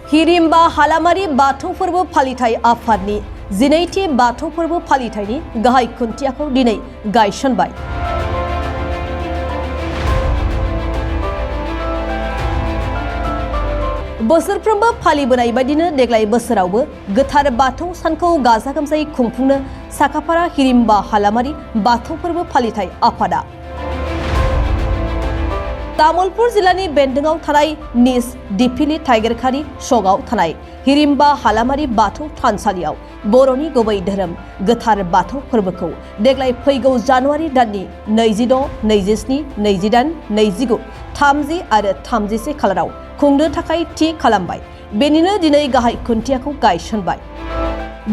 हिरिम्बा हालामारि बाथौ फोरबो फालिथाय आफादनि 12थि बाथौ फोरबो फालिथायनि गाहाय खुन्थियाखौ दिनै गायसनबाय। बोसोरफ्रोमबो फालिबोनाय बायदिनो देग्लाय बोसोरावबो गोथार बाथौ सानखौ गाजा गोमजायै खुंफुंनो साखाफारा हिरिम्बा हालामारि बाथौ फोरबो फालिथाय आफादा तामुलपुर जिल्लानि बेन्दोंआव थानाय निज दिफिलि टाइगेरखारि सकआव थानाय हिरिम्बा हालामारि बाथौ थानसालियाव बर'नि गुबै धोरोम गोथार बाथौ फोरबोखौ देग्लाय फैगौ जानुवारि दाननि 26, 27, 28, 29, 30 आरो 31 खालाराव खुंनो थाखाय थि खालामबाय। बेनिनो दिनै गाहाय खुन्थियाखौ गायसनबाय।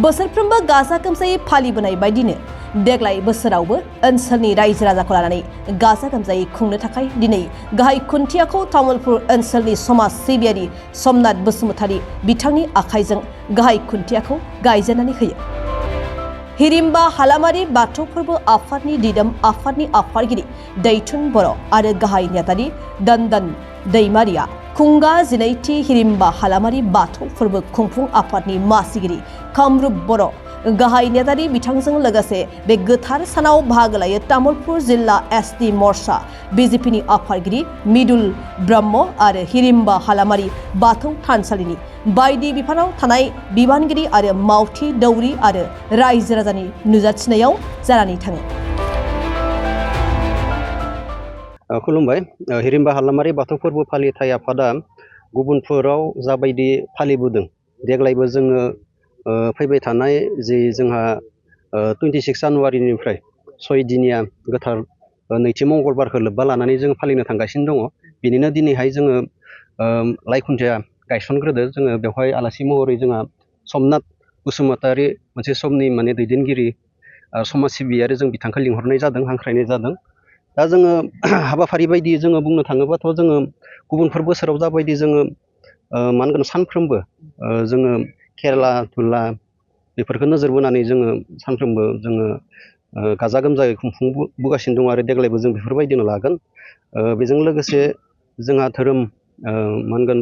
बोसोरफ्रोमबो गाजा गोमजायै फालिबोनाय बायदिनो देग्लाय बोसोरावबो ओनसोलनि रायजो राजाखौ लानानै गाजा गोमजायै खुंनो थाखाय दिनै गाहाय खुन्थियाखौ तामुलपुर ओनसोलनि समाज सिबियारि समनाथ बसुमतारी बिथांनि आखाइजों गाहाय खुन्थियाखौ गायजेननानै होयो। हिरिम्बा हालामारि बाथौ फोरबो आफादनि दिदोम आफादनि आफादगिरि दैथुन बर' आरो गाहाय नेहाथारि दन्दन दैमारिया खुंगा 12थि हिरिम्बा हालामारि बाथौ फोरबो खुंफुं आफादनि मासिगिरि कामरुप बर' गाहाय नेहाथारि बिथांजों लोगोसे बे गोथार सानाव बाहागो लायो तामुलपुर जिल्ला एसटि मर्चा बिजेपिनि आफादगिरि मिदुल ब्रह्म आरो हिरिम्बा हालामारि बाथौ थानसालिनि बायदि बिफानाव थानाय बिबानगिरि आरो मावथि दौरि आरो रायजो राजानि नुजाथिनायाव जानानै थाङो। खुलुमबाय। हिरिम्बा हालामारि बाथौ फोरबो फालिथाय आफादा गुबुनफोराव जाबायदि फालिबोदों देग्लायबो जोङो फैबाय थानाय जि जोंहा 26 जानुवारिनिफ्राय 6 दिनिया गोथार नैथि मंगलबारखौ लोब्बा लानानै जोङो फालिनो थांगासिनो दङ। बिनिनो दिनैहाय जोङो लाइ खुन्थिया गायसनग्रोदो। जोङो बेवहाय आलासि महरै जोंहा समनाथ बसुमतारी मोनसे समनि दैदेनगिरि समाज सिबियारि जों बिथांखौ लिंहरनाय जादों, हांख्रायनाय जादों। दा जोङो हाबाफारि बायदि जोङो बुंनो थाङोबाथ' जोङो गुबुनफोर बोसोराव जाबायदि जोङो सानफ्रोमबो जोङो खेला धुला बेफोरखौ नोजोर बोनानै जोङो सानफ्रोमबो जोङो गाजा गोमजायै खुंफुंबोगासिनो दङ आरो देग्लायबो जों बेफोरबायदिनो लागोन। बेजों लोगोसे जोंहा धोरोम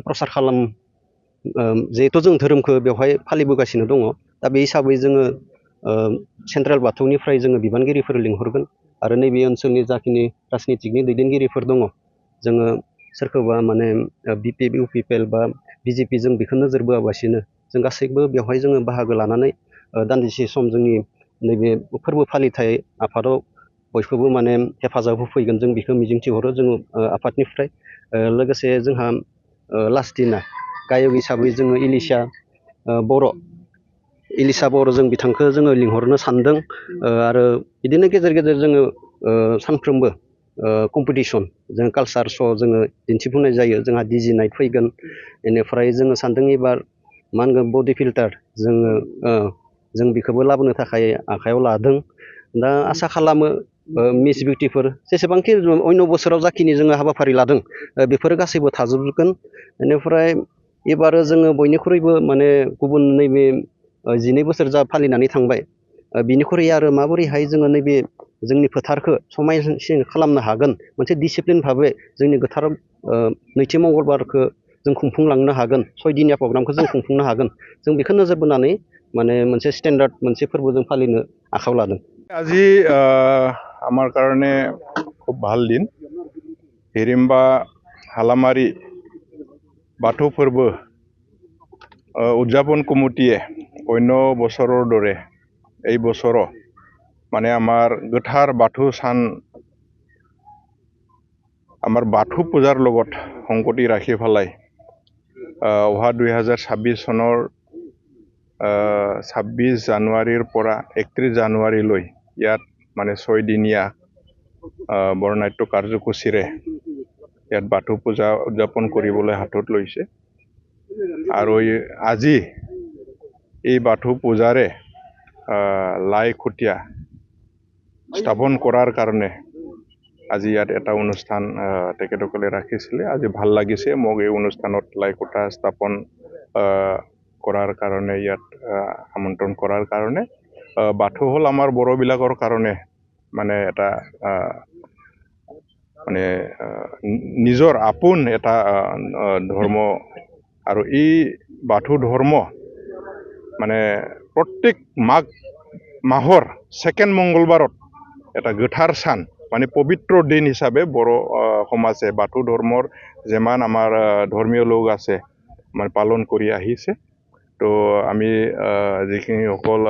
प्रसार खालाम जिहेथु जों धोरोमखौ बेवहाय फालिबोगासिनो दङ। दा बे हिसाबै जोङो सेन्ट्रेल बाथौनिफ्राय जोङो बिबानगिरिफोर लिंहरगोन आरो नैबे ओनसोलनि जाखिनि राजनितिकनि दैदेनगिरिफोर दङ जोङो सोरखौबा बिपि इउपिपिएल बा बिजेपि जों बेखौ नोजोर बोआबासिनो जों गासैबो बेवहाय जोङो बाहागो लानानै दान्दिसे सम जोंनि नैबे फोरबो फालिथाय आफादाव बयखौबो हेफाजाब होफैगोन जों बेखौ मिजिंथिहरो जोङो आफादनिफ्राय। लोगोसे जोंहा लास्ट दिना गायक हिसाबै जोङो इलिसा बर' जों बिथांखौ जोङो लिंहरनो सानदों। आरो बिदिनो गेजेर गेजेर जोङो सानफ्रोमबो कम्पिटिसन जों कालसार श' जोङो दिन्थिफुंनाय जायो। जोंहा डिजि नाइट फैगोन। बेनिफ्राय जोङो सानदों एबार बडि फिल्टार जों बेखौबो लाबोनो थाखाय आखायाव लादों। दा आसा खालामो मिस बिउटिफोर जेसेबांखि अन्य बोसोराव जाखिनि जोङो हाबाफारि लादों बेफोरो गासैबो थाजोबगोन। बेनिफ्राय एबारो जोङो बयनिख्रुइबो गुबुन नैबे 12 बोसोर जा फालिनानै थांबाय बिनिख्रुइ आरो माबोरैहाय जोङो नैबे जोंनि फोथारखौ समायनासिन खालामनो हागोन, मोनसे डिसिप्लिन भाबै जोंनि गोथार नैथि मंगलबारखौ जों खुंफुंलांनो हागोन, 6 दिनिया प्रग्रामखौ जों खुंफुंनो हागोन। जों बेखौ नोजोर बोनानै मोनसे स्टेन्डार्ड मोनसे फोरबो जों फालिनो आखायाव लादों। আজি আমার কারণে খুব ভাল দিন। হিরিম্বা হালামারি বাথৌ फोरबो উদযাপন কমিটিয়ে অন্য বছৰৰ দৰে এই বছৰো আমাৰ গোথাৰ বাথৌ সান আমাৰ বাথৌ পূজাৰ লগত সংগতি ৰাখি পেলাই অহা 2026 চনৰ 26 জানুৱাৰীৰ পৰা 31 জানুৱাৰীলৈ ইয়াত 6 দিনীয়া বৰনাট্য কাৰ্যসূচীৰে ইয়াত বাথৌ পূজা উদযাপন কৰিবলৈ হাতত লৈছে। আৰু আজি এই বাথৌ পূজাৰে লাই খুঁটিয়া স্থাপন কৰাৰ কাৰণে আজি ইয়াত এটা অনুষ্ঠান তেখেতসকলে ৰাখিছিলে। আজি ভাল লাগিছে মোক এই অনুষ্ঠানত লাই খুঁটা স্থাপন কৰাৰ কাৰণে, ইয়াত আমন্ত্ৰণ কৰাৰ কাৰণে। বাথৌ হ'ল আমাৰ বড়োবিলাকৰ কাৰণে এটা নিজৰ আপোন এটা ধৰ্ম। আৰু এই বাথৌ ধৰ্ম মানে প্ৰত্যেক মাহৰ ছেকেণ্ড মংগলবাৰত এটা গোথাৰ চান মানে পবিত্ৰ দিন হিচাপে বড়ো সমাজে বাথৌ ধৰ্মৰ যিমান আমাৰ ধৰ্মীয় লোক আছে মানে পালন কৰি আহিছে। তো আমি যিখিনি অকল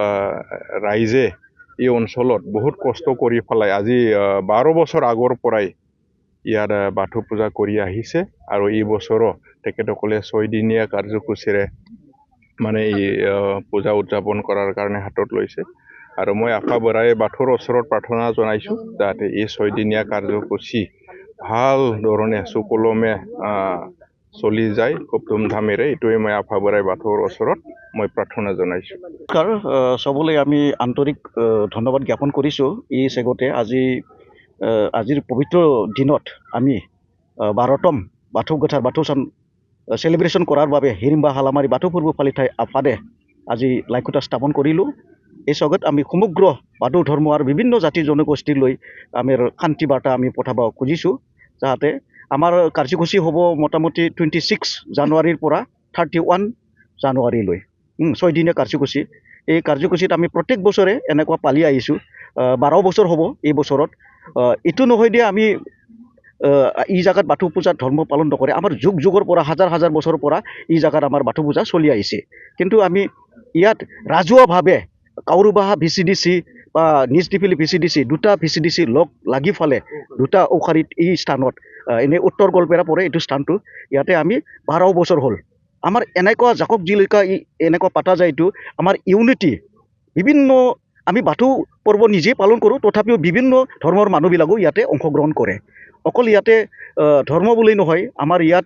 ৰাইজে এই অঞ্চলত বহুত কষ্ট কৰি পেলাই আজি 12 বছৰ আগৰ পৰাই ইয়াত বাথৌ পূজা কৰি আহিছে আৰু এই বছৰো তেখেতসকলে 6 দিনীয়া কাৰ্যসূচীৰে মানে এই পূজা উদযাপন কৰাৰ কাৰণে হাতত লৈছে আৰু মই আফা বৰাই বাথৌৰ ওচৰত প্ৰাৰ্থনা জনাইছোঁ যাতে এই 6 দিনীয়া কাৰ্যসূচী ভাল ধৰণে সুকলমে চলি যায় খুব ধুমধামেৰে এইটোৱে মই আফা বৰাই বাথৌৰ ওচৰত মই প্ৰাৰ্থনা জনাইছোঁ। চবলৈ আমি আন্তৰিক ধন্যবাদ জ্ঞাপন কৰিছোঁ। এই চেগতে আজিৰ পবিত্ৰ দিনত আমি 12তম বাথৌ গোথাৰ বাথৌ চান চেলিব্ৰেশ্যন কৰাৰ বাবে হিৰিম্বা হালামাৰী বাথৌ পূৰ্ব পালিঠাই আফাদে আজি লাইখুটা স্থাপন কৰিলোঁ। এই চগত আমি সমগ্ৰ বাথৌ ধৰ্ম আৰু বিভিন্ন জাতি জনগোষ্ঠীলৈ আমি শান্তি বাৰ্তা আমি পঠাব খুজিছোঁ যাতে আমাৰ কাৰ্যসূচী হ'ব মোটামুটি 26 জানুৱাৰীৰ পৰা 31 জানুৱাৰীলৈ 6 দিনীয়া কাৰ্যসূচী। এই কাৰ্যসূচীত আমি প্ৰত্যেক বছৰে এনেকুৱা পালি আহিছোঁ। 12 বছৰ হ'ব এই বছৰত। এইটো নহয় দিয়ে আমি এই জাগাত বাথৌ পূজা ধৰ্ম পালন নকৰে। আমাৰ যুগ যুগৰ পৰা হাজাৰ হাজাৰ বছৰৰ পৰা এই জাগাত আমাৰ বাথৌ পূজা চলি আহিছে। কিন্তু আমি ইয়াত ৰাজহুৱাভাৱে কাউৰুবাহা VCDC বা নিজ ডিফিলি VCDC দুটা VCDC লগ লাগি ফালে দুটা ঔষাৰীত এই স্থানত এনে উত্তৰ গোৱালপাৰা পৰে এইটো স্থানটো ইয়াতে আমি 12 বছৰ হ'ল। আমাৰ এনেকুৱা জাকক জিলিকা এনেকুৱা পাতা যায় এইটো আমাৰ ইউনিটি বিভিন্ন আমি বাথৌ পৰ্ব নিজে পালন কৰোঁ তথাপিও বিভিন্ন ধৰ্মৰ মানুহবিলাকো ইয়াতে অংশগ্ৰহণ কৰে। অকল ইয়াতে ধৰ্ম বুলি নহয় আমাৰ ইয়াত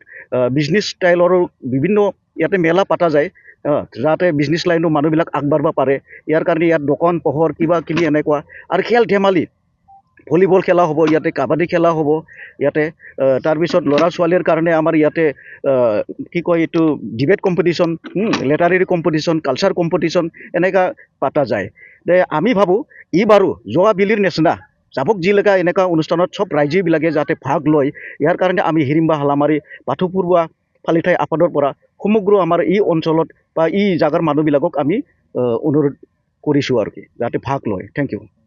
বিজনেছ ষ্টাইলৰো বিভিন্ন ইয়াতে মেলা পাতা যায় যাতে বিজনেছ লাইনৰ মানুহবিলাক আগবাঢ়িব পাৰে। ইয়াৰ কাৰণে ইয়াত দোকান পোহৰ কিবা কিবি এনেকুৱা আৰু খেল ধেমালি ভলীবল খেলা হ'ব ইয়াতে কাবাডী খেলা হ'ব ইয়াতে তাৰপিছত ল'ৰা ছোৱালীৰ কাৰণে আমাৰ ইয়াতে কি কয় এইটো debate competition literary competition culture competition এনেকুৱা পাতা যায়। আমি ভাবোঁ বাৰু যোৱা বিলিৰ নিচিনা জাবক জিলিকা এনেকুৱা অনুষ্ঠানত চব ৰাইজবিলাকে যাতে ভাগ লয় ইয়াৰ কাৰণে আমি হিৰিম্বা হালামাৰী বাথৌ পূৰ্বা ফালিঠাই আফাদৰ পৰা সমগ্ৰ আমাৰ এই অঞ্চলত বা এই জাগাৰ মানুহবিলাকক আমি অনুৰোধ কৰিছোঁ আৰু কি যাতে ভাগ লয়। Thank U.